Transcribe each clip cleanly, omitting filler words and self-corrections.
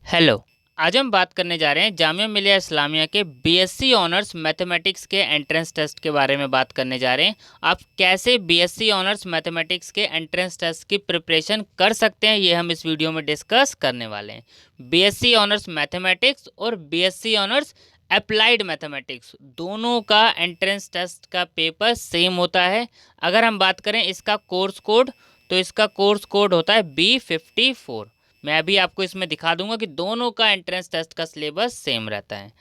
Hello. आज हम बात करने जा रहे हैं जामिया मिलिया इस्लामिया के बीएससी ऑनर्स मैथमेटिक्स के एंट्रेंस टेस्ट के बारे में बात करने जा रहे हैं। आप कैसे बीएससी ऑनर्स मैथमेटिक्स के एंट्रेंस टेस्ट की प्रिपरेशन कर सकते हैं, ये हम इस वीडियो में डिस्कस करने वाले हैं। बीएससी ऑनर्स मैथमेटिक्स और बीएससी ऑनर्स अप्लाइड मैथमेटिक्स दोनों का एंट्रेंस टेस्ट का पेपर सेम होता है। अगर हम बात करें इसका कोर्स कोड, तो इसका कोर्स कोड होता है B54। मैं अभी आपको इसमें दिखा दूंगा कि दोनों का एंट्रेंस टेस्ट का सिलेबस सेम रहता है।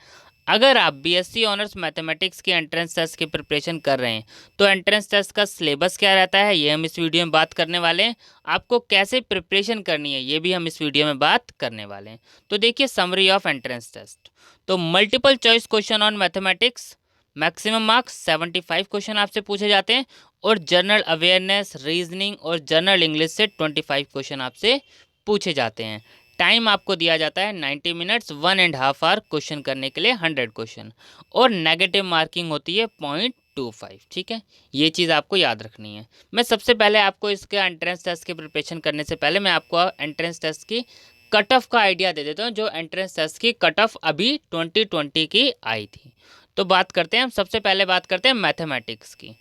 अगर आप बीएससी ऑनर्स मैथमेटिक्स के एंट्रेंस टेस्ट की प्रिपरेशन कर रहे हैं तो एंट्रेंस टेस्ट का सिलेबस क्या रहता है, ये हम इस वीडियो में बात करने वाले हैं। आपको कैसे प्रिपरेशन करनी है, ये भी हम इस वीडियो में बात करने वाले हैं। तो देखिए, समरी ऑफ एंट्रेंस टेस्ट। तो multiple choice question on mathematics, maximum marks 75 question आपसे पूछे जाते हैं, और जनरल अवेयरनेस, रीजनिंग और जनरल इंग्लिश से 25 क्वेश्चन आपसे पूछे जाते हैं। टाइम आपको दिया जाता है 90 मिनट्स, 1.5 आवर क्वेश्चन करने के लिए 100 क्वेश्चन, और नेगेटिव मार्किंग होती है 0.25। ठीक है, ये चीज़ आपको याद रखनी है। मैं सबसे पहले आपको इसके एंट्रेंस टेस्ट की प्रिपरेशन करने से पहले मैं आपको एंट्रेंस टेस्ट की कट ऑफ का आइडिया दे देता हूँ। जो एंट्रेंस टेस्ट की कट ऑफ अभी 2020 की आई थी। तो बात करते हैं, हम सबसे पहले बात करते हैं मैथमेटिक्स की।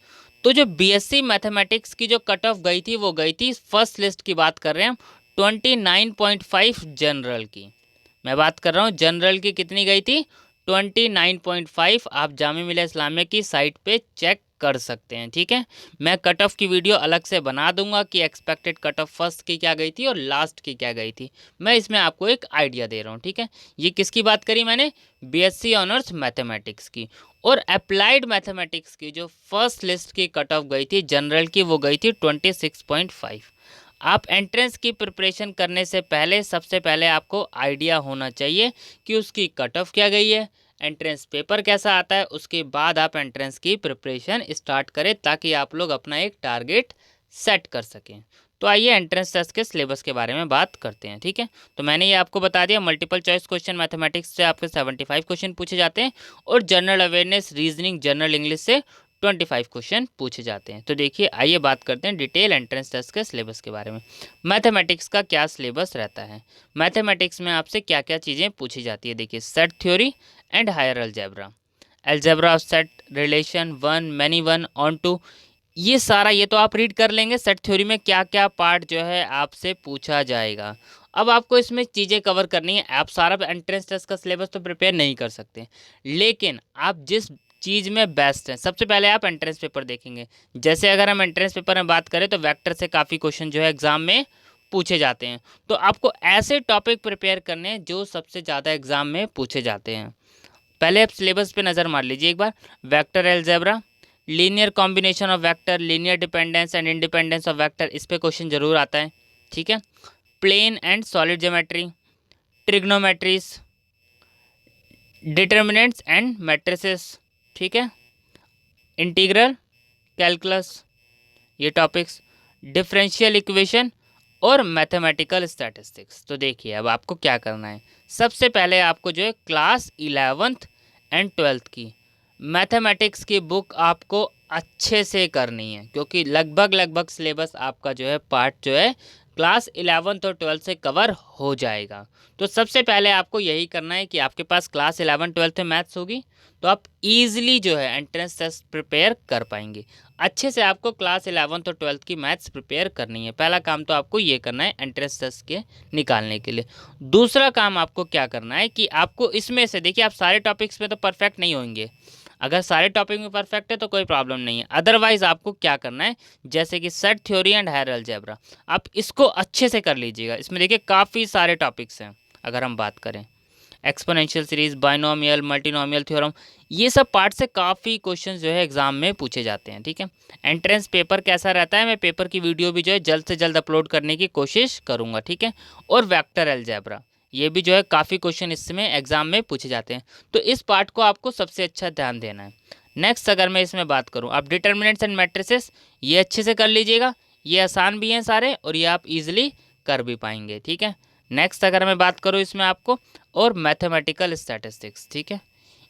तो जो बीएससी मैथमेटिक्स की जो कट ऑफ गई थी वो गई थी, फर्स्ट लिस्ट की बात कर रहे हैं हम, 29.5 जनरल की। मैं बात कर रहा हूँ जनरल की कितनी गई थी, 29.5। आप जामिया मिलिया इस्लामिया की साइट पे चेक कर सकते हैं। ठीक है, मैं कट ऑफ की वीडियो अलग से बना दूंगा कि एक्सपेक्टेड कट ऑफ फर्स्ट की क्या गई थी और लास्ट की क्या गई थी। मैं इसमें आपको एक आइडिया दे रहा हूँ। ठीक है, ये किसकी बात करी मैंने, बीएससी ऑनर्स मैथमेटिक्स की। और अप्लाइड मैथमेटिक्स की जो फर्स्ट लिस्ट की कट ऑफ गई थी जनरल की, वो गई थी 26.5। आप एंट्रेंस की प्रिपरेशन करने से पहले सबसे पहले आपको आइडिया होना चाहिए कि उसकी कट ऑफ क्या गई है, एंट्रेंस पेपर कैसा आता है, उसके बाद आप एंट्रेंस की प्रिपरेशन स्टार्ट करें ताकि आप लोग अपना एक टारगेट सेट कर सकें। तो आइए एंट्रेंस टेस्ट के सिलेबस के बारे में बात करते हैं। ठीक है, तो मैंने ये आपको बता दिया, मल्टीपल चॉइस क्वेश्चन मैथमेटिक्स से आपके 75 क्वेश्चन पूछे जाते हैं, और general awareness, reasoning, general English से 25 क्वेश्चन पूछे जाते हैं। तो देखिए, आइए बात करते हैं डिटेल एंट्रेंस टेस्ट के सिलेबस के बारे में। मैथमेटिक्स का क्या सिलेबस रहता है, मैथमेटिक्स में आपसे क्या क्या चीज़ें पूछी जाती है। देखिए, set theory and higher algebra, algebra of set, relation, one, many one, onto, ये सारा ये तो आप रीड कर लेंगे। सेट थ्योरी में क्या क्या पार्ट जो है आपसे पूछा जाएगा। अब आपको इसमें चीज़ें कवर करनी है। आप सारा एंट्रेंस टेस्ट का सिलेबस तो प्रिपेयर नहीं कर सकते, लेकिन आप जिस चीज़ में बेस्ट हैं, सबसे पहले आप एंट्रेंस पेपर देखेंगे। जैसे अगर हम एंट्रेंस पेपर में बात करें तो वेक्टर से काफ़ी क्वेश्चन जो है एग्ज़ाम में पूछे जाते हैं। तो आपको ऐसे टॉपिक प्रिपेयर करने हैं जो सबसे ज़्यादा एग्ज़ाम में पूछे जाते हैं। पहले आप सिलेबस पे नज़र मार लीजिए एक बार। Vector algebra, linear combination of vector, linear dependence and independence of vector, इस पे क्वेश्चन जरूर आता है। ठीक है, plane and solid geometry, trigonometries, determinants and matrices, ठीक है, इंटीग्रल कैलकुलस, ये टॉपिक्स, डिफरेंशियल इक्वेशन और मैथमेटिकल स्टैटिस्टिक्स। तो देखिए, अब आपको क्या करना है। सबसे पहले आपको जो है क्लास 11th एंड 12th की मैथमेटिक्स की बुक आपको अच्छे से करनी है, क्योंकि लगभग लगभग सिलेबस आपका जो है पार्ट जो है क्लास 11th और 12th से कवर हो जाएगा। तो सबसे पहले आपको यही करना है कि आपके पास क्लास 11 12th में मैथ्स होगी तो आप इजीली जो है एंट्रेंस टेस्ट प्रिपेयर कर पाएंगे। अच्छे से आपको क्लास 11th और 12th की मैथ्स प्रिपेयर करनी है। पहला काम तो आपको ये करना है एंट्रेंस टेस्ट के निकालने के लिए। दूसरा काम आपको क्या करना है कि आपको इसमें से, देखिए, आप सारे टॉपिक्स में तो परफेक्ट नहीं होंगे। अगर सारे टॉपिक में परफेक्ट है तो कोई प्रॉब्लम नहीं है, अदरवाइज आपको क्या करना है, जैसे कि set theory and higher algebra, आप इसको अच्छे से कर लीजिएगा। इसमें देखिए काफ़ी सारे टॉपिक्स हैं। अगर हम बात करें exponential series, binomial, multinomial theorem, ये सब पार्ट से काफ़ी क्वेश्चन जो है एग्जाम में पूछे जाते हैं। ठीक है, एंट्रेंस पेपर कैसा रहता है, मैं पेपर की वीडियो भी जो है जल्द से जल्द अपलोड करने की कोशिश करूँगा। ठीक है, और वेक्टर अलजेब्रा, ये भी जो है काफ़ी क्वेश्चन इसमें एग्जाम में पूछे जाते हैं। तो इस पार्ट को आपको सबसे अच्छा ध्यान देना है। नेक्स्ट अगर मैं इसमें बात करूँ, आप डिटर्मिनेंट्स एंड मैट्रिसेस, ये अच्छे से कर लीजिएगा। ये आसान भी हैं सारे और ये आप इजीली कर भी पाएंगे। ठीक है, नेक्स्ट अगर मैं बात करूँ इसमें आपको, और मैथमेटिकल स्टैटिस्टिक्स, ठीक है,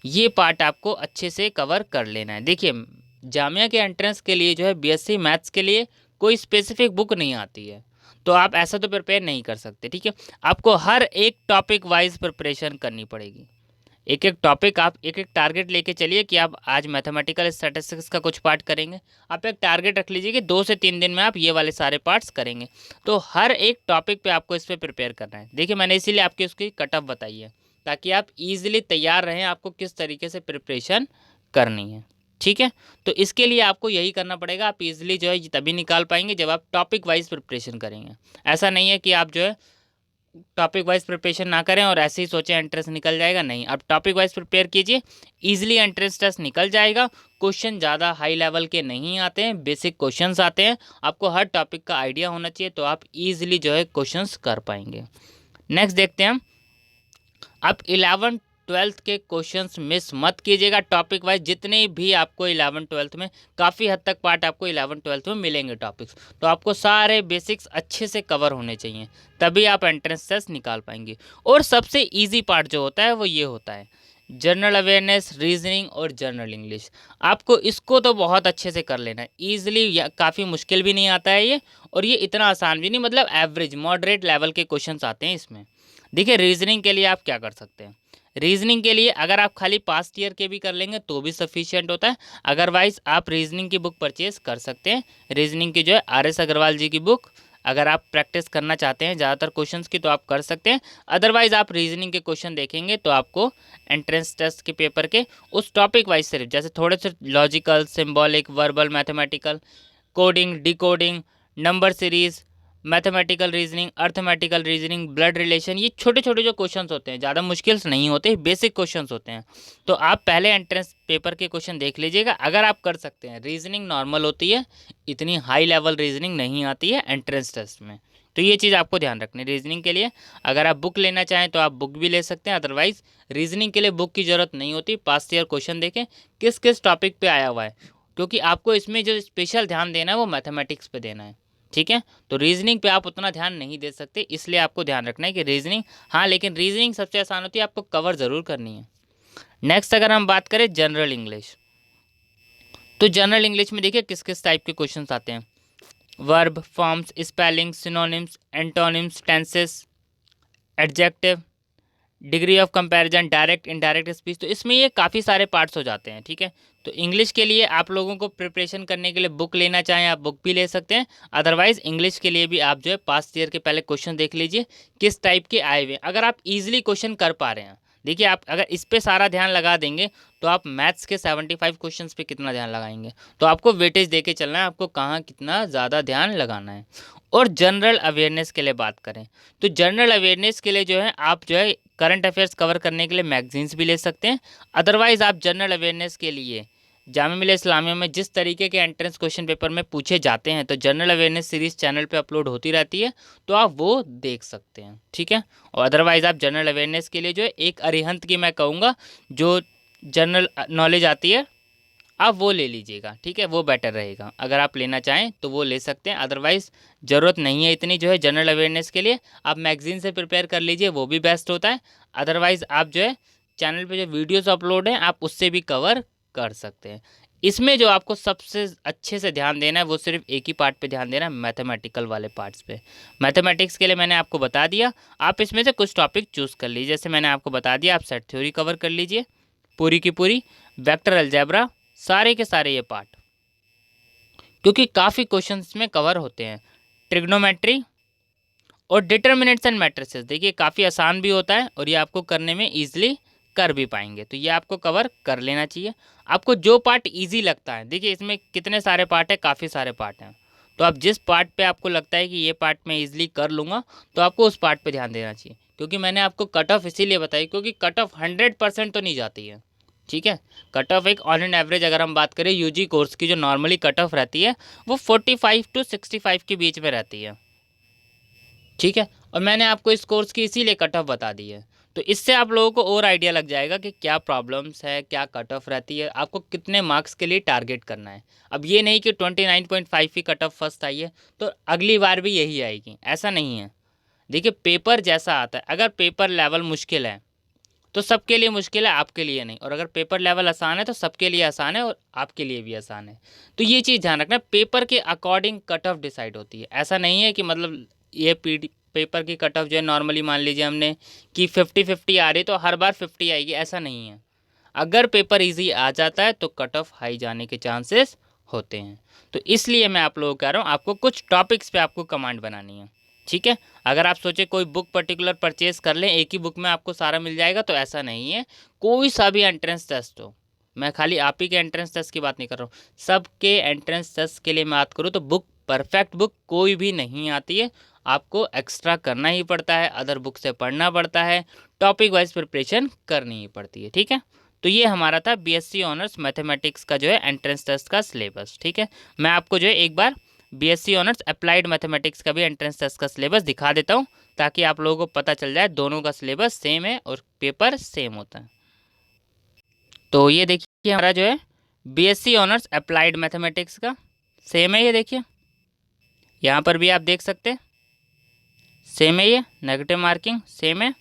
ये पार्ट आपको अच्छे से कवर कर लेना है। देखिए, जामिया के एंट्रेंस के लिए जो है बीएससी मैथ्स के लिए कोई स्पेसिफिक बुक नहीं आती है। तो आप ऐसा तो प्रिपेयर नहीं कर सकते, ठीक है। आपको हर एक टॉपिक वाइज प्रिपरेशन करनी पड़ेगी। एक एक टॉपिक आप एक एक टारगेट लेके चलिए कि आप आज मैथमेटिकल स्टैटिस्टिक्स का कुछ पार्ट करेंगे। आप एक टारगेट रख लीजिए कि 2 से 3 दिन में आप ये वाले सारे पार्ट्स करेंगे। तो हर एक टॉपिक पे आपको इस पर प्रिपेयर करना है। देखिए मैंने इसीलिए आपकी उसकी कट ऑफ बताई है, ताकि आप इजीली तैयार रहें आपको किस तरीके से प्रिपरेशन करनी है, ठीक है। तो इसके लिए आपको यही करना पड़ेगा। आप इजीली जो है तभी निकाल पाएंगे जब आप टॉपिक वाइज प्रिपरेशन करेंगे। ऐसा नहीं है कि आप जो है टॉपिक वाइज प्रिपरेशन ना करें और ऐसे ही सोचें एंट्रेंस निकल जाएगा, नहीं। आप टॉपिक वाइज प्रिपेयर कीजिए, इजीली एंट्रेंस टेस्ट निकल जाएगा। क्वेश्चन ज़्यादा हाई लेवल के नहीं आते हैं, बेसिक क्वेश्चंस आते हैं। आपको हर टॉपिक का आइडिया होना चाहिए, तो आप इजीली जो है क्वेश्चंस कर पाएंगे। नेक्स्ट देखते हैं हम। आप 11th-12th के क्वेश्चंस मिस मत कीजिएगा टॉपिक वाइज। जितने भी आपको 11th-12th में काफ़ी हद तक पार्ट आपको 11th-12th में मिलेंगे टॉपिक्स, तो आपको सारे बेसिक्स अच्छे से कवर होने चाहिए, तभी आप एंट्रेंस टेस्ट निकाल पाएंगे। और सबसे ईजी पार्ट जो होता है वो ये होता है जनरल अवेयरनेस, रीजनिंग और जनरल इंग्लिश। आपको इसको तो बहुत अच्छे से कर लेना है ईजिली। काफ़ी मुश्किल भी नहीं आता है ये, और ये इतना आसान भी नहीं, मतलब एवरेज मॉडरेट लेवल के क्वेश्चंस आते हैं इसमें। देखिए रीजनिंग के लिए आप क्या कर सकते हैं। रीजनिंग के लिए अगर आप खाली पास्ट ईयर के भी कर लेंगे तो भी सफिशिएंट होता है। अदरवाइज आप रीजनिंग की बुक परचेज कर सकते हैं। रीजनिंग की जो है RS अग्रवाल जी की बुक, अगर आप प्रैक्टिस करना चाहते हैं ज़्यादातर क्वेश्चंस की तो आप कर सकते हैं। अदरवाइज आप रीजनिंग के क्वेश्चन देखेंगे तो आपको एंट्रेंस टेस्ट के पेपर के उस टॉपिक वाइज सिर्फ, जैसे थोड़े से logical, symbolic, verbal, mathematical, coding, decoding, number series, mathematical reasoning, arithmetical reasoning, blood relation, ये छोटे छोटे जो क्वेश्चंस होते हैं ज़्यादा मुश्किल नहीं होते, बेसिक क्वेश्चंस होते हैं। तो आप पहले एंट्रेंस पेपर के क्वेश्चन देख लीजिएगा, अगर आप कर सकते हैं। रीजनिंग नॉर्मल होती है, इतनी हाई लेवल रीजनिंग नहीं आती है एंट्रेंस टेस्ट में, तो ये चीज़ आपको ध्यान रखनी है। रीजनिंग के लिए अगर आप बुक लेना चाहें तो आप बुक भी ले सकते हैं, अदरवाइज रीजनिंग के लिए बुक की ज़रूरत नहीं होती। पास्ट ईयर क्वेश्चन देखें किस किस टॉपिक पे आया हुआ है, क्योंकि आपको इसमें जो स्पेशल ध्यान देना है वो मैथमेटिक्स पे देना है, ठीक है। तो रीजनिंग पे आप उतना ध्यान नहीं दे सकते, इसलिए आपको ध्यान रखना है कि रीजनिंग, हाँ लेकिन रीजनिंग सबसे आसान होती है, आपको कवर ज़रूर करनी है। नेक्स्ट अगर हम बात करें जनरल इंग्लिश, तो जनरल इंग्लिश में देखिए किस किस टाइप के क्वेश्चन आते हैं। Verb, forms, spelling, synonyms, antonyms, tenses, adjective, degree of comparison, direct indirect speech. तो इसमें ये काफ़ी सारे पार्ट्स हो जाते हैं, ठीक है। तो इंग्लिश के लिए आप लोगों को प्रिपरेशन करने के लिए बुक लेना चाहें आप बुक भी ले सकते हैं। अदरवाइज इंग्लिश के लिए भी आप जो है पास्ट ईयर के पहले क्वेश्चन देख लीजिए किस टाइप के आए हुए हैं। अगर आप इजीली क्वेश्चन कर पा रहे हैं, देखिए आप अगर इस पे सारा ध्यान लगा देंगे तो आप मैथ्स के 75 क्वेश्चंस पे कितना ध्यान लगाएंगे। तो आपको वेटेज दे के चलना है, आपको कहाँ कितना ज़्यादा ध्यान लगाना है। और जनरल अवेयरनेस के लिए बात करें तो जनरल अवेयरनेस के लिए जो है आप जो है करंट अफेयर्स कवर करने के लिए मैगजीन्स भी ले सकते हैं। अदरवाइज़ आप जनरल अवेयरनेस के लिए जामिया मिलिया इस्लामिया में जिस तरीके के एंट्रेंस क्वेश्चन पेपर में पूछे जाते हैं, तो जनरल अवेयरनेस सीरीज़ चैनल पे अपलोड होती रहती है, तो आप वो देख सकते हैं, ठीक है। और अदरवाइज़ आप जनरल अवेयरनेस के लिए जो है एक अरिहंत की मैं कहूँगा जो जनरल नॉलेज आती है आप वो ले लीजिएगा, ठीक है, वो बेटर रहेगा। अगर आप लेना चाहें तो वो ले सकते हैं, अदरवाइज़ ज़रूरत नहीं है इतनी जो है जनरल अवेयरनेस के लिए। आप मैगजीन से प्रिपेयर कर लीजिए, वो भी बेस्ट होता है। अदरवाइज़ आप जो है चैनल पे जो वीडियोस अपलोड हैं आप उससे भी कवर कर सकते हैं। इसमें जो आपको सबसे अच्छे से ध्यान देना है वो सिर्फ एक ही पार्ट पे ध्यान देना है, मैथमेटिकल वाले पार्ट्स पे। मैथमेटिक्स के लिए मैंने आपको बता दिया, आप इसमें से कुछ टॉपिक चूज़ कर लीजिए। जैसे मैंने आपको बता दिया आप सेट थ्योरी कवर कर लीजिए पूरी की पूरी, वेक्टर अलजेब्रा, सारे के सारे ये पार्ट, क्योंकि काफ़ी क्वेश्चन इसमें कवर होते हैं। ट्रिग्नोमेट्री और डिटर्मिनेंट्स एंड मैट्रिसेस, देखिए काफ़ी आसान भी होता है और ये आपको करने में ईजिली कर भी पाएंगे, तो ये आपको कवर कर लेना चाहिए। आपको जो पार्ट इजी लगता है, देखिए इसमें कितने सारे पार्ट है, काफ़ी सारे पार्ट हैं, तो आप जिस पार्ट पे आपको लगता है कि ये पार्ट मैं ईजिली कर लूँगा तो आपको उस पार्ट पे ध्यान देना चाहिए। क्योंकि मैंने आपको कट ऑफ इसीलिए बताई क्योंकि कट ऑफ 100% तो नहीं जाती है, ठीक है। कट ऑफ एक ऑन एंड एवरेज अगर हम बात करें यूजी कोर्स की जो नॉर्मली कट ऑफ रहती है वो 45 to 65 के बीच में रहती है, ठीक है। और मैंने आपको इस कोर्स की इसीलिए कट ऑफ बता दी है, तो इससे आप लोगों को और आइडिया लग जाएगा कि क्या प्रॉब्लम्स है, क्या कट ऑफ रहती है, आपको कितने मार्क्स के लिए टारगेट करना है। अब ये नहीं कि 29.5 की कट ऑफ फर्स्ट आई है तो अगली बार भी यही आएगी, ऐसा नहीं है। देखिए पेपर जैसा आता है, अगर पेपर लेवल मुश्किल है तो सबके लिए मुश्किल है, आपके लिए नहीं। और अगर पेपर लेवल आसान है तो सबके लिए आसान है और आपके लिए भी आसान है। तो ये चीज़ ध्यान रखना, पेपर के अकॉर्डिंग कट ऑफ डिसाइड होती है। ऐसा नहीं है कि मतलब ये पेपर की कट ऑफ जो है नॉर्मली मान लीजिए हमने कि 50-50 आ रही तो हर बार 50 आएगी, ऐसा नहीं है। अगर पेपर इजी आ जाता है तो कट ऑफ हाई जाने के चांसेस होते हैं। तो इसलिए मैं आप लोगों को कह रहा हूँ आपको कुछ टॉपिक्स पे आपको कमांड बनानी है, ठीक है। अगर आप सोचे कोई बुक पर्टिकुलर परचेज कर लें, एक ही बुक में आपको सारा मिल जाएगा, तो ऐसा नहीं है। कोई सा भी एंट्रेंस टेस्ट हो, मैं खाली आप ही के एंट्रेंस टेस्ट की बात नहीं कर रहा हूँ, सबके एंट्रेंस टेस्ट के लिए मैं बात करूँ तो बुक, परफेक्ट बुक कोई भी नहीं आती है। आपको एक्स्ट्रा करना ही पड़ता है, अदर बुक से पढ़ना पड़ता है, टॉपिक वाइज प्रिपरेशन करनी ही पड़ती है, ठीक है। तो ये हमारा था बीएससी ऑनर्स मैथमेटिक्स का जो है एंट्रेंस टेस्ट का सिलेबस, ठीक है। मैं आपको जो है एक बार बीएससी ऑनर्स अप्लाइड मैथमेटिक्स का भी एंट्रेंस टेस्ट का सिलेबस दिखा देता हूँ, ताकि आप लोगों को पता चल जाए दोनों का सिलेबस सेम है और पेपर सेम होता है। तो ये देखिए हमारा जो है बीएससी ऑनर्स अप्लाइड मैथमेटिक्स का सेम है, ये देखिए यहाँ पर भी आप देख सकते हैं सेम है, ये नेगेटिव मार्किंग सेम है,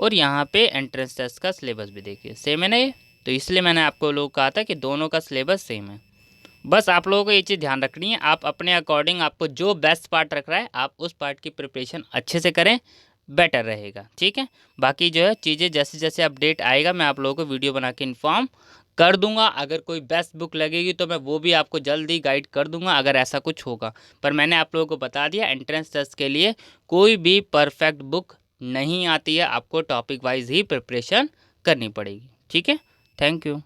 और यहाँ पे एंट्रेंस टेस्ट का सिलेबस भी देखिए सेम है ना ये। तो इसलिए मैंने आपको लोग कहा था कि दोनों का सिलेबस सेम है। बस आप लोगों को ये चीज़ ध्यान रखनी है, आप अपने अकॉर्डिंग आपको जो बेस्ट पार्ट रख रहा है आप उस पार्ट की प्रिपरेशन अच्छे से करें, बेटर रहेगा, ठीक है। बाकी जो है चीज़ें जैसे जैसे अपडेट आएगा मैं आप लोगों को वीडियो बना के इन्फॉर्म कर दूंगा। अगर कोई बेस्ट बुक लगेगी तो मैं वो भी आपको जल्दी गाइड कर दूंगा अगर ऐसा कुछ होगा। पर मैंने आप लोगों को बता दिया एंट्रेंस टेस्ट के लिए कोई भी परफेक्ट बुक नहीं आती है, आपको टॉपिक वाइज ही प्रिपरेशन करनी पड़ेगी, ठीक है। Thank you.